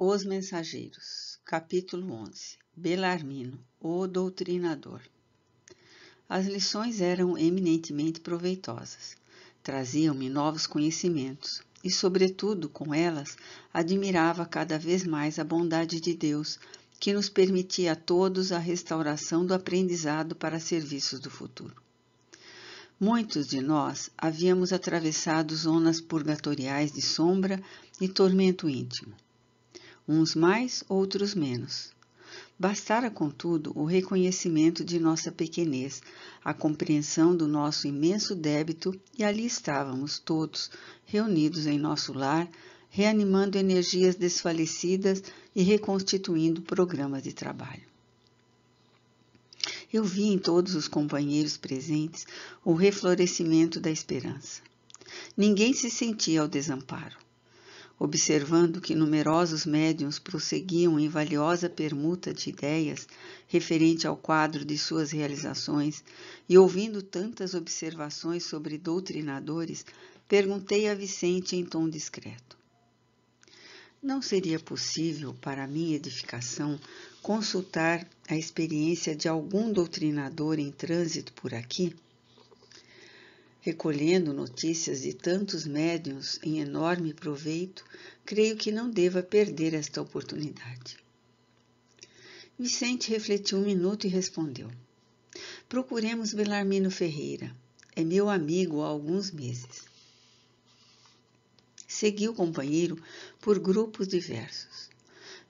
Os Mensageiros, capítulo 11. Belarmino, o doutrinador. As lições eram eminentemente proveitosas. Traziam-me novos conhecimentos e, sobretudo, com elas, admirava cada vez mais a bondade de Deus, que nos permitia a todos a restauração do aprendizado para serviços do futuro. Muitos de nós havíamos atravessado zonas purgatoriais de sombra e tormento íntimo. Uns mais, outros menos. Bastara, contudo, o reconhecimento de nossa pequenez, a compreensão do nosso imenso débito, e ali estávamos todos, reunidos em nosso lar, reanimando energias desfalecidas e reconstituindo programas de trabalho. Eu vi em todos os companheiros presentes o reflorescimento da esperança. Ninguém se sentia ao desamparo. Observando que numerosos médiuns prosseguiam em valiosa permuta de ideias referente ao quadro de suas realizações e ouvindo tantas observações sobre doutrinadores, perguntei a Vicente em tom discreto: não seria possível, para minha edificação, consultar a experiência de algum doutrinador em trânsito por aqui? Recolhendo notícias de tantos médiuns em enorme proveito, creio que não deva perder esta oportunidade. Vicente refletiu um minuto e respondeu: procuremos Belarmino Ferreira. É meu amigo há alguns meses. Segui o companheiro por grupos diversos.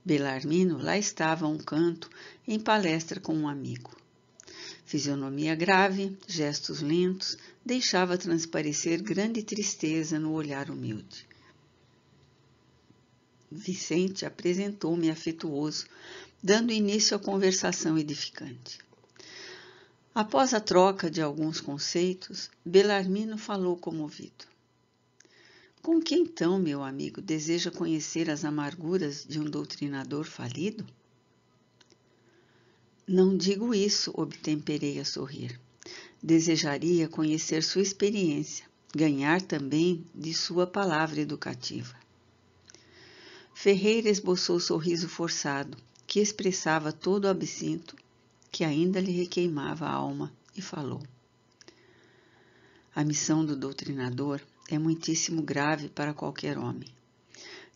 Belarmino lá estava a um canto, em palestra com um amigo. Fisionomia grave, gestos lentos, deixava transparecer grande tristeza no olhar humilde. Vicente apresentou-me afetuoso, dando início à conversação edificante. Após a troca de alguns conceitos, Belarmino falou comovido: com que então, meu amigo, deseja conhecer as amarguras de um doutrinador falido? Não digo isso, obtemperei a sorrir. Desejaria conhecer sua experiência, ganhar também de sua palavra educativa. Ferreira esboçou sorriso forçado, que expressava todo o absinto que ainda lhe requeimava a alma, e falou: a missão do doutrinador é muitíssimo grave para qualquer homem.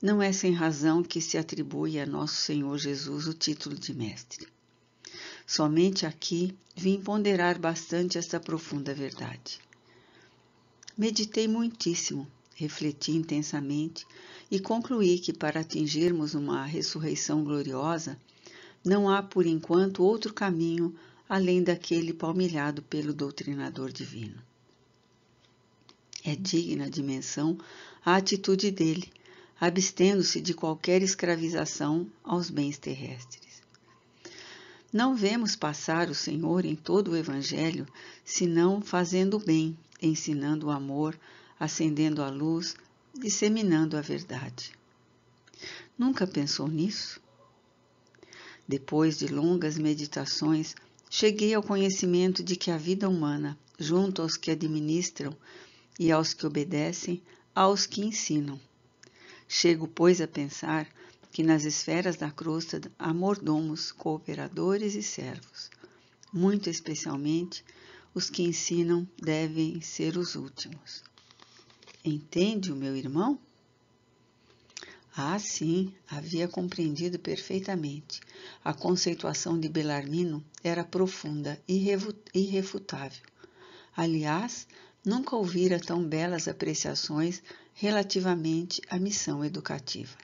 Não é sem razão que se atribui a nosso Senhor Jesus o título de mestre. Somente aqui vim ponderar bastante esta profunda verdade. Meditei muitíssimo, refleti intensamente e concluí que para atingirmos uma ressurreição gloriosa, não há por enquanto outro caminho além daquele palmilhado pelo doutrinador divino. É digna de menção a atitude dele, abstendo-se de qualquer escravização aos bens terrestres. Não vemos passar o Senhor em todo o Evangelho, senão fazendo o bem, ensinando o amor, acendendo a luz, disseminando a verdade. Nunca pensou nisso? Depois de longas meditações, cheguei ao conhecimento de que a vida humana, junto aos que administram e aos que obedecem, aos que ensinam. Chego, pois, a pensar que nas esferas da crosta há mordomos, cooperadores e servos. Muito especialmente, os que ensinam devem ser os últimos. Entende o meu irmão? Ah, sim, havia compreendido perfeitamente. A conceituação de Belarmino era profunda e irrefutável. Aliás, nunca ouvira tão belas apreciações relativamente à missão educativa.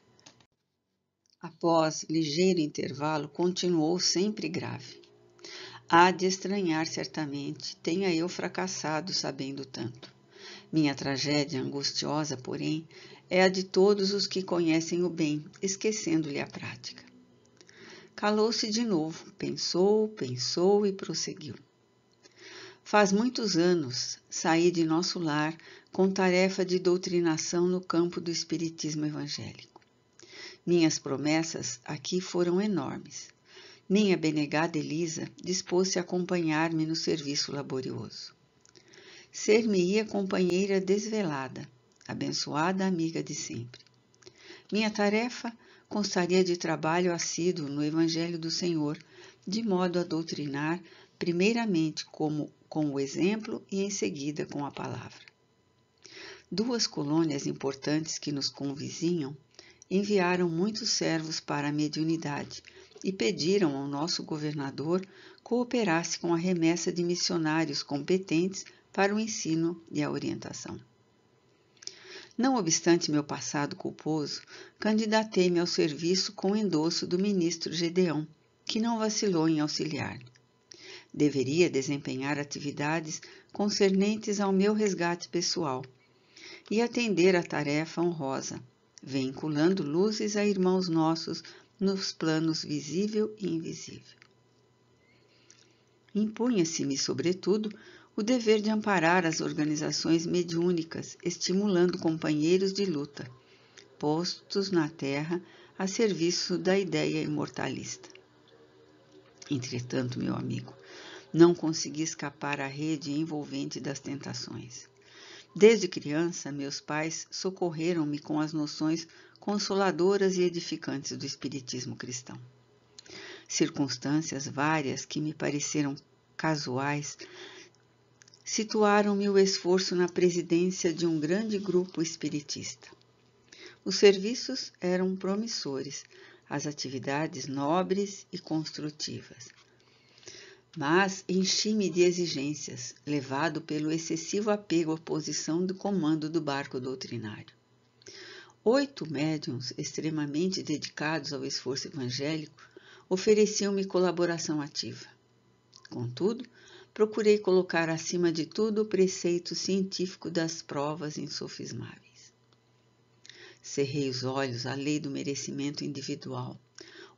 Após ligeiro intervalo, continuou sempre grave. Há de estranhar certamente, tenha eu fracassado sabendo tanto. Minha tragédia angustiosa, porém, é a de todos os que conhecem o bem, esquecendo-lhe a prática. Calou-se de novo, pensou e prosseguiu. Faz muitos anos saí de nosso lar com tarefa de doutrinação no campo do espiritismo evangélico. Minhas promessas aqui foram enormes. Minha benegada Elisa dispôs-se a acompanhar-me no serviço laborioso. Ser-me-ia companheira desvelada, abençoada amiga de sempre. Minha tarefa constaria de trabalho assíduo no Evangelho do Senhor, de modo a doutrinar, primeiramente com o exemplo e em seguida com a palavra. 2 colônias importantes que nos convizinham enviaram muitos servos para a mediunidade e pediram ao nosso governador cooperasse com a remessa de missionários competentes para o ensino e a orientação. Não obstante meu passado culposo, candidatei-me ao serviço com o endosso do ministro Gedeão, que não vacilou em auxiliar-me. Deveria desempenhar atividades concernentes ao meu resgate pessoal e atender à tarefa honrosa, vinculando luzes a irmãos nossos nos planos visível e invisível. Impunha-se-me, sobretudo, o dever de amparar as organizações mediúnicas, estimulando companheiros de luta, postos na terra a serviço da ideia imortalista. Entretanto, meu amigo, não consegui escapar à rede envolvente das tentações. Desde criança, meus pais socorreram-me com as noções consoladoras e edificantes do espiritismo cristão. Circunstâncias várias que me pareceram casuais situaram-me o esforço na presidência de um grande grupo espiritista. Os serviços eram promissores, as atividades nobres e construtivas. Mas enchi-me de exigências, levado pelo excessivo apego à posição do comando do barco doutrinário. 8 médiuns extremamente dedicados ao esforço evangélico ofereciam-me colaboração ativa. Contudo, procurei colocar acima de tudo o preceito científico das provas insofismáveis. Cerrei os olhos à lei do merecimento individual,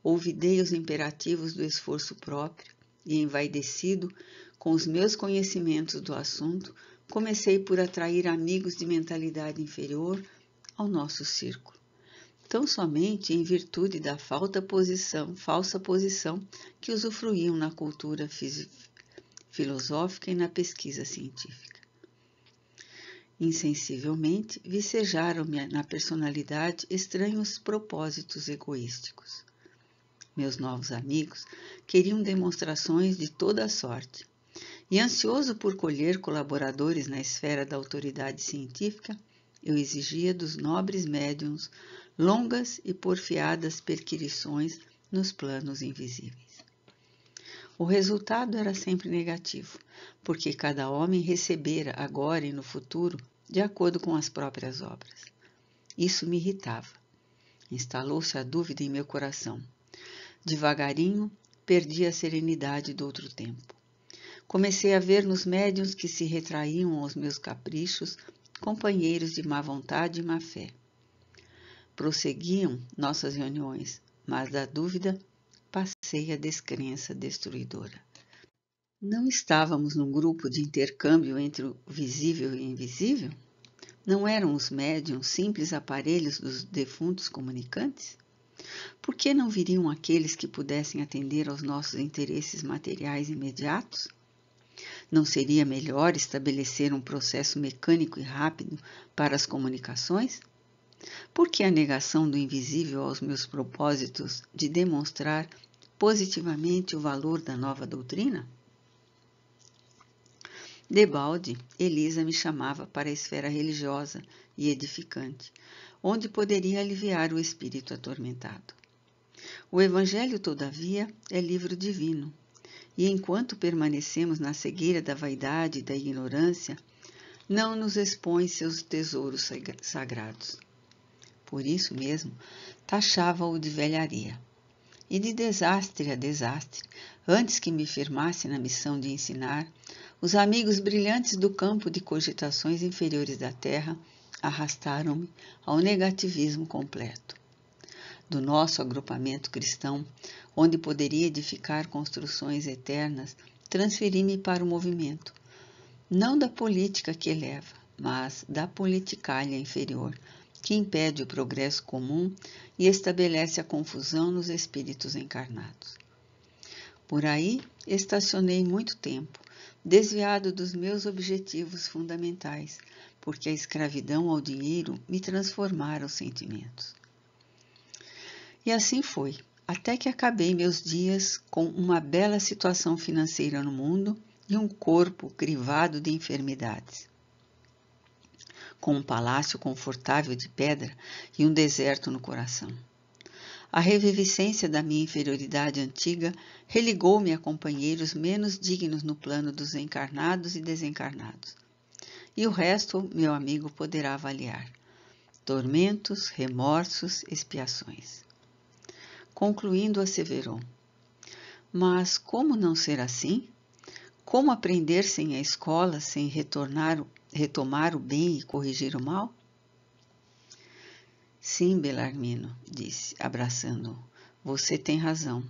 olvidei os imperativos do esforço próprio e, envaidecido com os meus conhecimentos do assunto, comecei por atrair amigos de mentalidade inferior ao nosso círculo, tão somente em virtude da falsa posição que usufruíam na cultura filosófica e na pesquisa científica. Insensivelmente, vicejaram-me na personalidade estranhos propósitos egoísticos. Meus novos amigos queriam demonstrações de toda a sorte, e ansioso por colher colaboradores na esfera da autoridade científica, eu exigia dos nobres médiuns longas e porfiadas perquirições nos planos invisíveis. O resultado era sempre negativo, porque cada homem recebera agora e no futuro de acordo com as próprias obras. Isso me irritava. Instalou-se a dúvida em meu coração. Devagarinho, perdi a serenidade do outro tempo. Comecei a ver nos médiuns que se retraíam aos meus caprichos companheiros de má vontade e má fé. Prosseguiam nossas reuniões, mas da dúvida passei a descrença destruidora. Não estávamos num grupo de intercâmbio entre o visível e o invisível? Não eram os médiuns simples aparelhos dos defuntos comunicantes? Por que não viriam aqueles que pudessem atender aos nossos interesses materiais imediatos? Não seria melhor estabelecer um processo mecânico e rápido para as comunicações? Por que a negação do invisível aos meus propósitos de demonstrar positivamente o valor da nova doutrina? Debalde, Elisa me chamava para a esfera religiosa e edificante, onde poderia aliviar o espírito atormentado. O Evangelho, todavia, é livro divino, e enquanto permanecemos na cegueira da vaidade e da ignorância, não nos expõe seus tesouros sagrados. Por isso mesmo, taxava-o de velharia. E de desastre a desastre, antes que me firmasse na missão de ensinar, os amigos brilhantes do campo de cogitações inferiores da Terra arrastaram-me ao negativismo completo. Do nosso agrupamento cristão, onde poderia edificar construções eternas, transferi-me para o movimento, não da política que eleva, mas da politicalha inferior, que impede o progresso comum e estabelece a confusão nos espíritos encarnados. Por aí estacionei muito tempo, desviado dos meus objetivos fundamentais, porque a escravidão ao dinheiro me transformara os sentimentos. E assim foi, até que acabei meus dias com uma bela situação financeira no mundo e um corpo crivado de enfermidades. Com um palácio confortável de pedra e um deserto no coração. A reviviscência da minha inferioridade antiga religou-me a companheiros menos dignos no plano dos encarnados e desencarnados. E o resto, meu amigo poderá avaliar. Tormentos, remorsos, expiações. Concluindo, asseverou: mas como não ser assim? Como aprender sem a escola, sem retomar o bem e corrigir o mal? Sim, Belarmino, disse, abraçando-o. Você tem razão.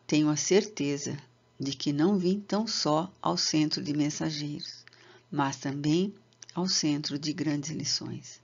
Tenho a certeza de que não vim tão só ao centro de mensageiros, mas também ao centro de grandes lições.